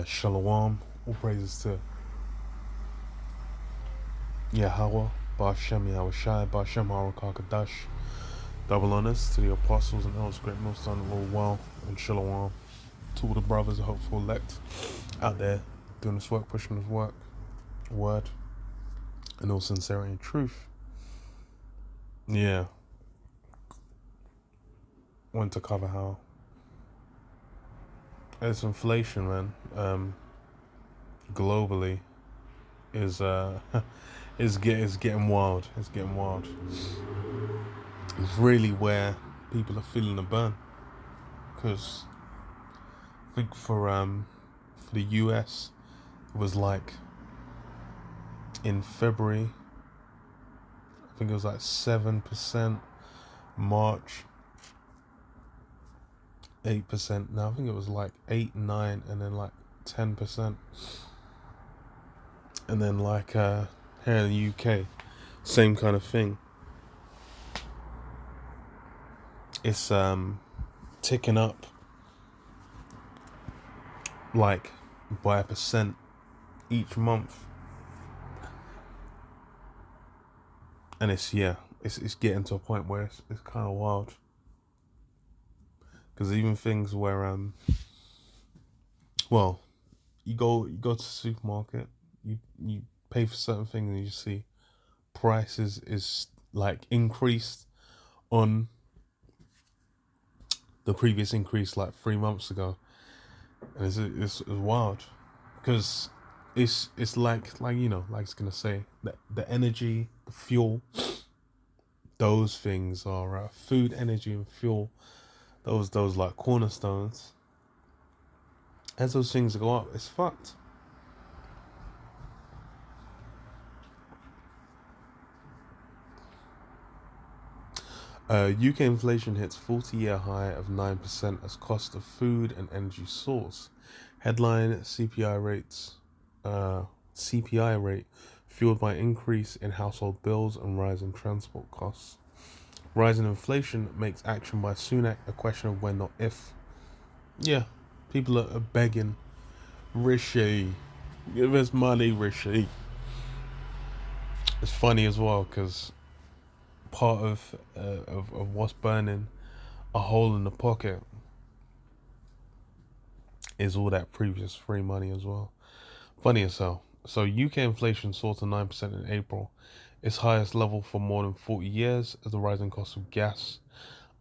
Shalom. All praises to Yahweh, Bashem Yahweh Shai, Bashem Harakakadash. Double honors to the apostles and elders, great most honorable, well, and Shalom. To all the brothers, hopeful elect out there doing this work, pushing this work, word, and all sincerity and truth. Yeah, want to cover how it's inflation, man. Globally is is getting wild. It's getting wild. It's really where people are feeling the burn, because I think for the US it was like in February, I think it was like 7%, March 8%. Now I think it was like 8, 9, and then like 10%, and then like here in the UK, same kind of thing. It's ticking up like by a percent each month, and it's getting to a point where it's kind of wild, because even things where well, you go to the supermarket, you pay for certain things, and you see prices is like increased on the previous increase like 3 months ago, and it's wild, because it's like like it's gonna say that the energy, the fuel, those things are food, energy, and fuel. Those like cornerstones. As those things go up, it's fucked. UK inflation hits 40-year high of 9% as cost of food and energy soars. Headline CPI rate fueled by increase in household bills and rise in transport costs. Rise in inflation makes action by Sunak a question of when, not if. Yeah, people are begging. Rishi, give us money, Rishi. It's funny as well, because part of what's burning a hole in the pocket is all that previous free money as well. Funny as hell. So UK inflation soared to 9% in April, its highest level for more than 40 years, as the rising cost of gas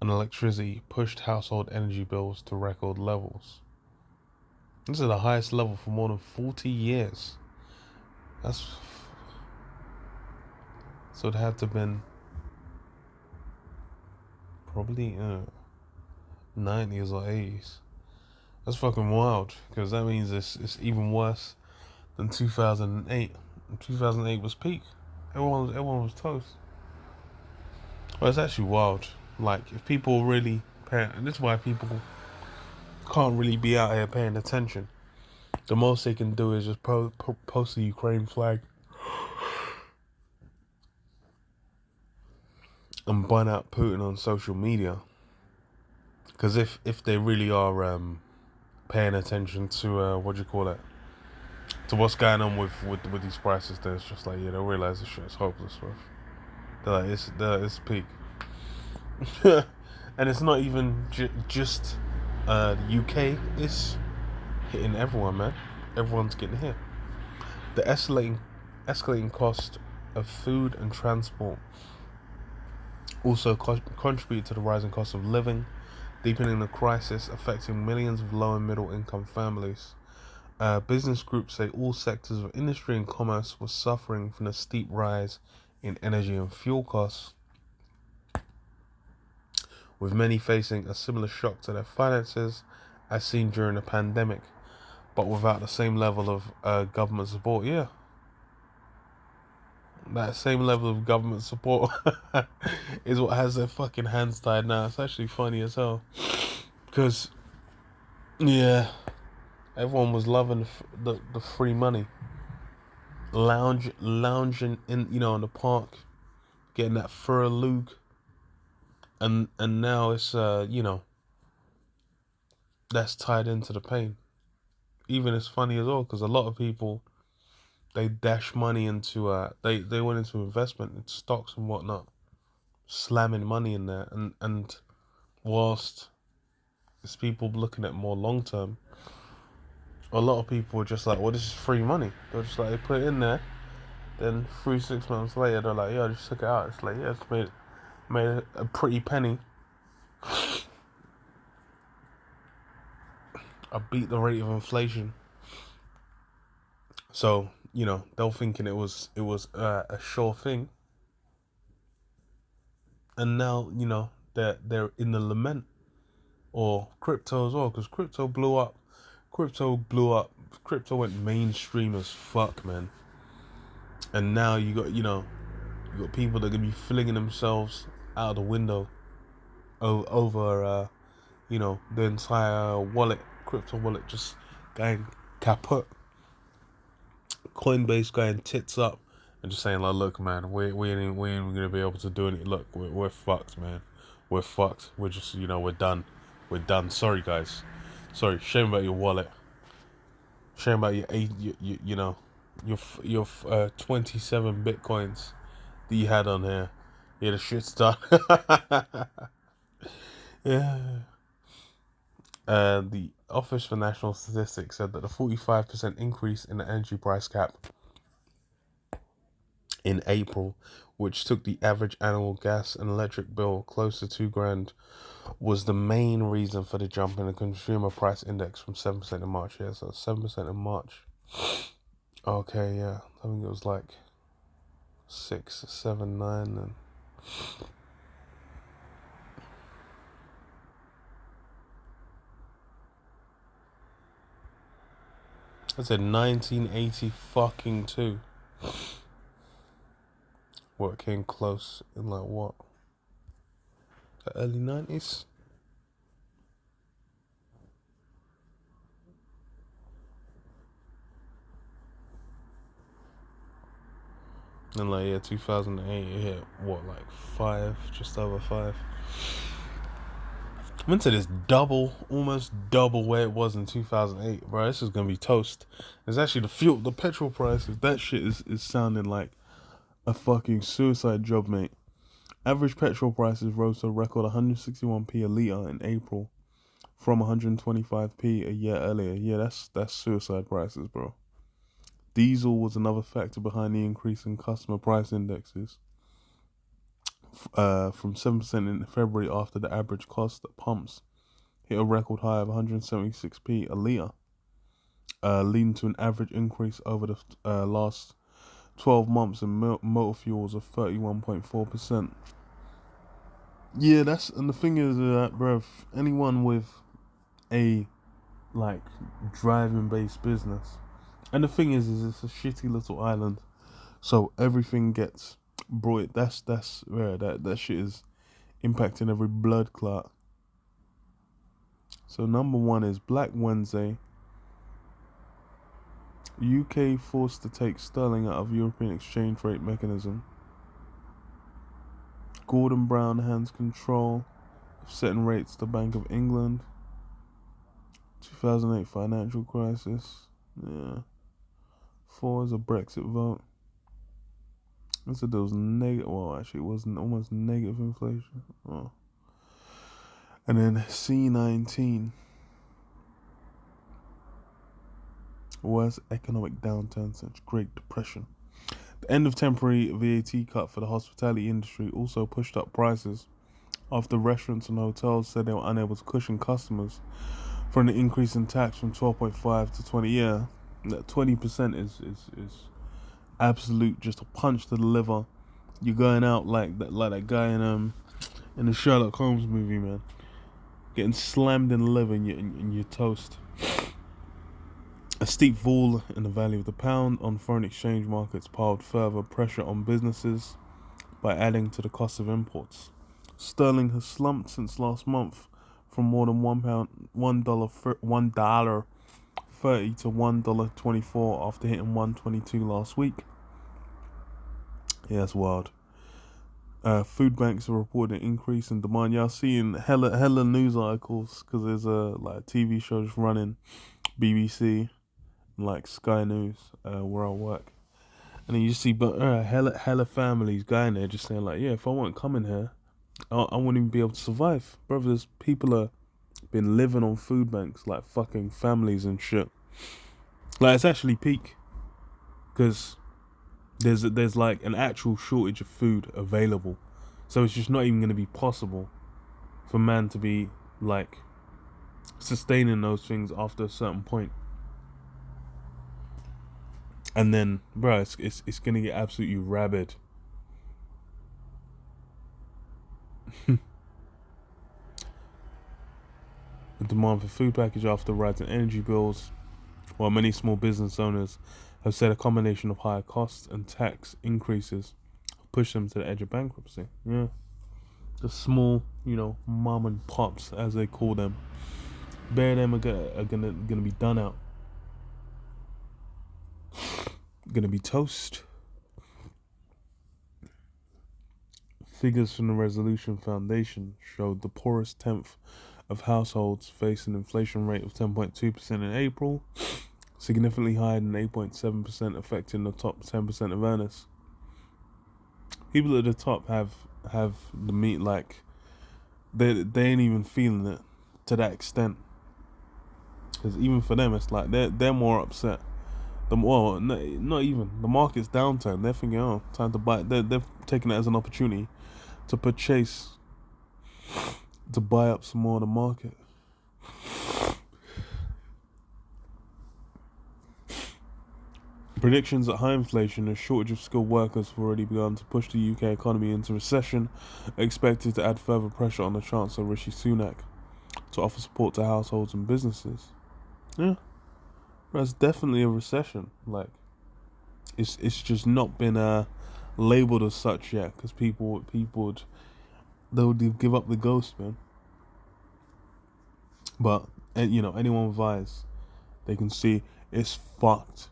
and electricity pushed household energy bills to record levels. This is the highest level for more than 40 years. That's so it had to have been probably 90s or 80s. That's fucking wild, because that means it's even worse than 2008. 2008 was peak. Everyone was toast. Well, it's actually wild. Like, if people really pay, and this is why people can't really be out here paying attention. The most they can do is just post the Ukraine flag and bun out Putin on social media. Because if they really are paying attention to what do you call it, to what's going on with these prices, then it's just like, yeah, they'll realize this shit is hopeless, bro. They're like, it's peak. And it's not even just the UK. It's hitting everyone, man. Everyone's getting hit. The escalating cost of food and transport also contribute to the rising cost of living, deepening the crisis affecting millions of low and middle income families. Business groups say all sectors of industry and commerce were suffering from the steep rise in energy and fuel costs, with many facing a similar shock to their finances as seen during the pandemic, but without the same level of government support. Yeah, that same level of government support is what has their fucking hands tied now. It's actually funny as hell, because yeah, everyone was loving the free money, lounging in in the park, getting that fur look, and now it's that's tied into the pain. even it's funny as well because a lot of people they dash money into they went into investment in stocks and whatnot, slamming money in there, and whilst it's people looking at more long term, a lot of people are just like, well, this is free money. They're just like, they put it in there, then 3 6 months later they're like, yeah, I just took it out. It's like, yeah, it's made a pretty penny. I beat the rate of inflation. So they're thinking it was a sure thing, and now they're in the lament, or crypto as well, because crypto blew up. Crypto went mainstream as fuck, man. And now you got people that are gonna be flinging themselves out of the window over the entire crypto wallet just going kaput. Coinbase going tits up and just saying like, look, man, we ain't gonna be able to do anything. Look, we're fucked, man. We're fucked. We're just we're done. We're done. Sorry, guys. Sorry. Shame about your wallet. Shame about your eight. Your 27 bitcoins that you had on here. Yeah, the shit's done. Yeah. The Office for National Statistics said that the 45% increase in the energy price cap in April, which took the average annual gas and electric bill close to $2,000, was the main reason for the jump in the consumer price index from 7% in March. Yeah, so 7% in March. Okay, yeah, I think it was like 6, 7, 9, and I said 1980 fucking 2. What came close in like what? The early 90s? And like 2008 it hit what, like 5, just over 5. I'm into this almost double where it was in 2008, bro. This is gonna be toast. It's actually the petrol prices. That shit is sounding like a fucking suicide job, mate. Average petrol prices rose to a record 161p a litre in April from 125p a year earlier. Yeah, that's suicide prices, bro. Diesel was another factor behind the increase in customer price indexes, from 7% in February after the average cost at pumps hit a record high of 176p a litre, leading to an average increase over the last 12 months in motor fuels of 31.4%. Yeah, and the thing is that, bruv, anyone with a like driving based business, and the thing is it's a shitty little island, so everything gets brought. That's where that shit is impacting every blood clot. So number one is Black Wednesday. UK forced to take sterling out of European exchange rate mechanism. Gordon Brown hands control of setting rates to Bank of England. 2008 financial crisis. Yeah. 4 is a Brexit vote. I said there was negative. Well, actually, it wasn't almost negative inflation. Oh. And then C19. Worst economic downturn since Great Depression. The end of temporary VAT cut for the hospitality industry also pushed up prices after restaurants and hotels said they were unable to cushion customers for an increase in tax from 12.5 to 20. Yeah, that 20% is absolute just a punch to the liver. You're going out like that guy in the Sherlock Holmes movie, man, getting slammed in the liver and you're toast. A steep fall in the value of the pound on foreign exchange markets piled further pressure on businesses by adding to the cost of imports. Sterling has slumped since last month from more than $1.30 to $1.24 after hitting 1.22 last week. Yeah, that's wild. Food banks are reporting an increase in demand. Y'all seeing hella news articles because there's a TV show just running, BBC, like Sky News, where I work, and then you see, but hella families going there just saying like, yeah, if I weren't coming here, I wouldn't even be able to survive, brother. There's people are been living on food banks like fucking families and shit. Like it's actually peak because there's like an actual shortage of food available, so it's just not even going to be possible for man to be like sustaining those things after a certain point. And then, bro, it's gonna get absolutely rabid. The demand for food package after rising energy bills, while many small business owners have said a combination of higher costs and tax increases push them to the edge of bankruptcy. Yeah, the small, mom and pops as they call them, bare of them are gonna be done out, gonna be toast. Figures from the Resolution Foundation showed the poorest tenth of households face an inflation rate of 10.2% in April, significantly higher than 8.7%, affecting the top 10% of earners. People at the top have the meat like they ain't even feeling it to that extent. Because even for them, it's like they're more upset. Not even the market's downturn. They're thinking, oh, time to buy. They're taking it as an opportunity to purchase, to buy up some more of the market. Predictions that high inflation and shortage of skilled workers have already begun to push the UK economy into recession are expected to add further pressure on the Chancellor Rishi Sunak to offer support to households and businesses. Yeah, that's definitely a recession. Like, it's just not been labeled as such yet because people would they would give up the ghost, man. But anyone with eyes, they can see it's fucked.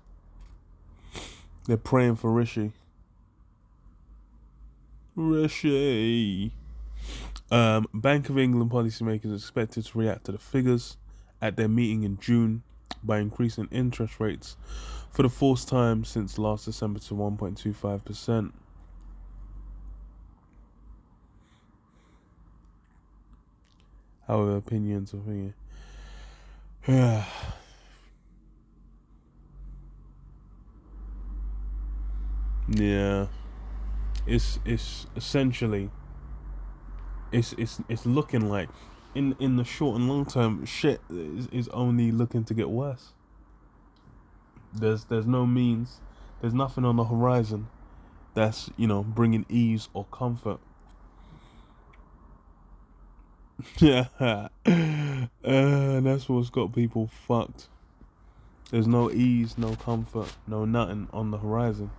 They're praying for Rishi. Bank of England policymakers expected to react to the figures at their meeting in June by increasing interest rates for the fourth time since last December to 1.25%. However, opinions of me. Yeah, it's essentially it's looking like in the short and long term, shit is only looking to get worse. There's no means, there's nothing on the horizon that's bringing ease or comfort. Yeah, that's what's got people fucked. There's no ease, no comfort, no nothing on the horizon.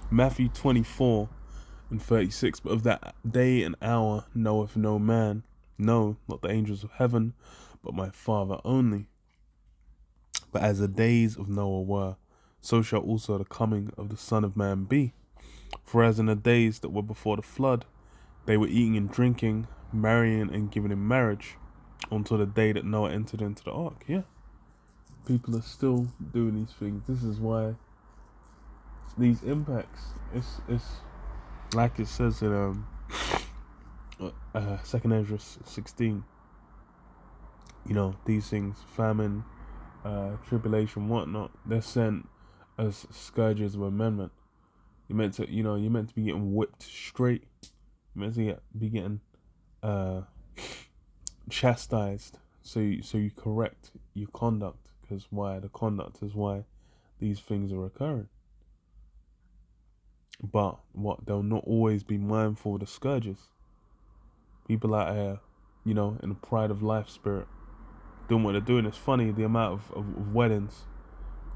Matthew 24:36, but of that day and hour knoweth no man, no, not the angels of heaven, but my Father only. But as the days of Noah were, so shall also the coming of the Son of Man be. For as in the days that were before the flood, they were eating and drinking, marrying and giving in marriage, until the day that Noah entered into the ark. Yeah, people are still doing these things. This is why these impacts. It's like it says in 2nd Ezra 16. These things, famine, tribulation, whatnot, they're sent as scourges of amendment. You're meant to be getting whipped straight. You're meant to be getting chastised. So you correct your conduct, because the conduct is why these things are occurring. But they'll not always be mindful of the scourges. People out here, in the pride of life spirit, doing what they're doing. It's funny the amount of weddings.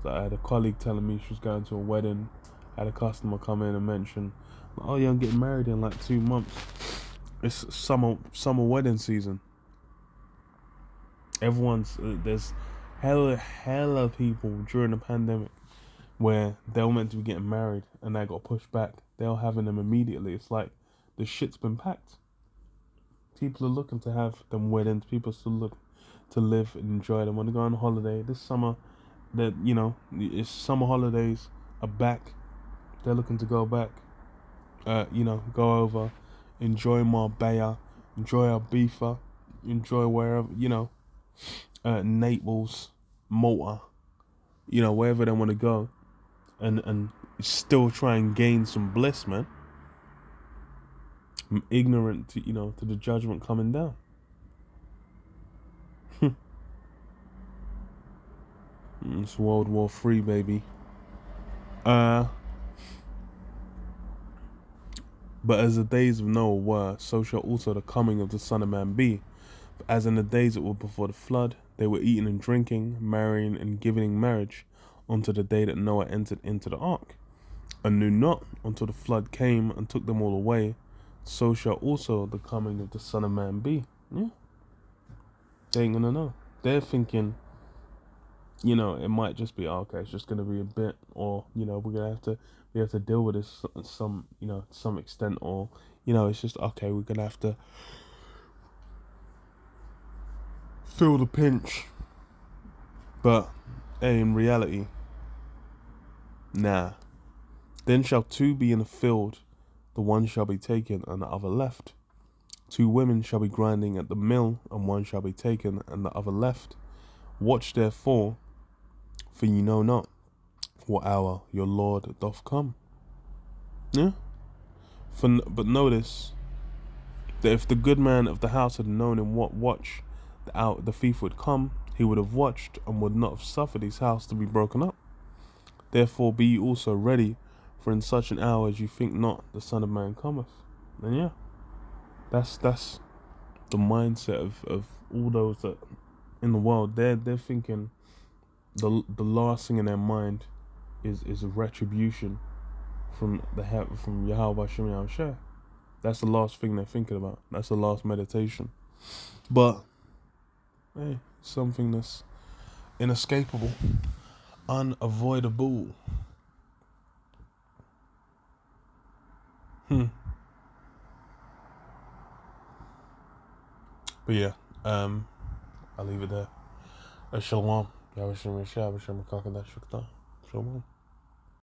So I had a colleague telling me she was going to a wedding. I had a customer come in and mention, "Oh yeah, I'm getting married in like 2 months." It's summer wedding season. There's hella people during the pandemic where they were meant to be getting married and they got pushed back. They're having them immediately. It's like the shit's been packed. People are looking to have them weddings. People are still looking to live and enjoy. They want to go on holiday this summer. That it's summer holidays are back. They're looking to go back. Go over, enjoy Marbella, enjoy Ibiza, enjoy wherever Naples, Malta, wherever they want to go, and still try and gain some bliss, man. I'm ignorant to the judgment coming down. It's World War III, baby. But as the days of Noah were, so shall also the coming of the Son of Man be. But as in the days that were before the flood, they were eating and drinking, marrying and giving in marriage, unto the day that Noah entered into the ark, and knew not until the flood came and took them all away. So shall also the coming of the Son of Man be. Yeah. They ain't gonna know. They're thinking, it might just be, okay, it's just gonna be a bit, or we're gonna have to deal with this some some extent, or it's just okay, we're gonna have to feel the pinch. But hey, in reality, nah. Then shall two be in a field, the one shall be taken and the other left. Two women shall be grinding at the mill, and one shall be taken and the other left. Watch therefore, for ye know not what hour your Lord doth come. Yeah. But notice that if the good man of the house had known in what watch the thief would come, he would have watched and would not have suffered his house to be broken up. Therefore be ye also ready, for in such an hour as you think not, the Son of Man cometh. And yeah, that's the mindset of all those that in the world. They're thinking the last thing in their mind is a retribution from Yahweh Shem Yahushua. That's the last thing they're thinking about. That's the last meditation. But hey, something that's inescapable, unavoidable. But yeah, I'll leave it there. Shalom. Shalom.